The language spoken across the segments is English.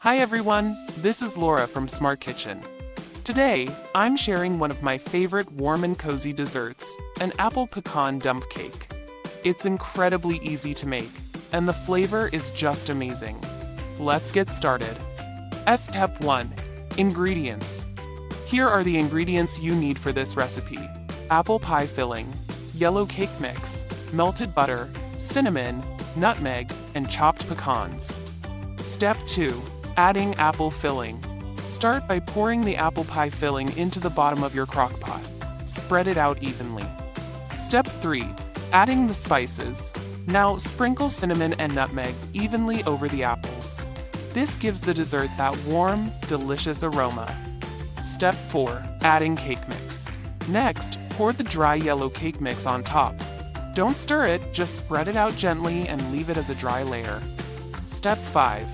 Hi everyone, this is Laura from Smart Kitchen. Today, I'm sharing one of my favorite warm and cozy desserts, an Apple Pecan Dump Cake. It's incredibly easy to make, and the flavor is just amazing. Let's get started. Step 1. Ingredients. Here are the ingredients you need for this recipe. Apple pie filling, yellow cake mix, melted butter, cinnamon, nutmeg, and chopped pecans. Step 2. Adding apple filling. Start by pouring the apple pie filling into the bottom of your crock pot. Spread it out evenly. Step 3. Adding the spices. Now sprinkle cinnamon and nutmeg evenly over the apples. This gives the dessert that warm, delicious aroma. Step 4. Adding cake mix. Next, pour the dry yellow cake mix on top. Don't stir it, just spread it out gently and leave it as a dry layer. Step 5.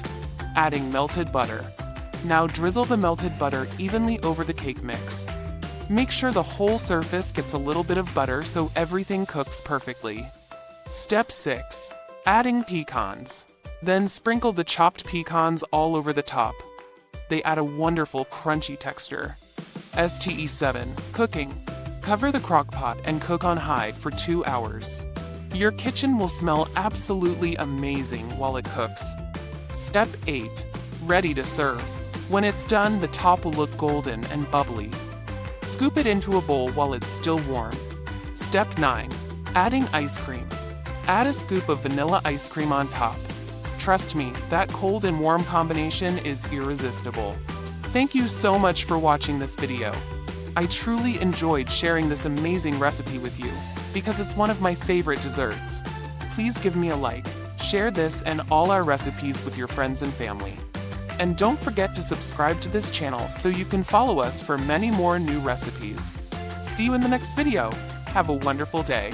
Adding melted butter. Now drizzle the melted butter evenly over the cake mix. Make sure the whole surface gets a little bit of butter so everything cooks perfectly. Step 6. Adding pecans. Then sprinkle the chopped pecans all over the top. They add a wonderful crunchy texture. Step 7. Cooking. Cover the crock pot and cook on high for 2 hours. Your kitchen will smell absolutely amazing while it cooks. Step 8. Ready to serve. When it's done, the top will look golden and bubbly. Scoop it into a bowl while it's still warm. Step 9. Adding ice cream. Add a scoop of vanilla ice cream on top. Trust me, that cold and warm combination is irresistible. Thank you so much for watching this video. I truly enjoyed sharing this amazing recipe with you, because it's one of my favorite desserts. Please give me a like, share this and all our recipes with your friends and family. And don't forget to subscribe to this channel so you can follow us for many more new recipes. See you in the next video. Have a wonderful day.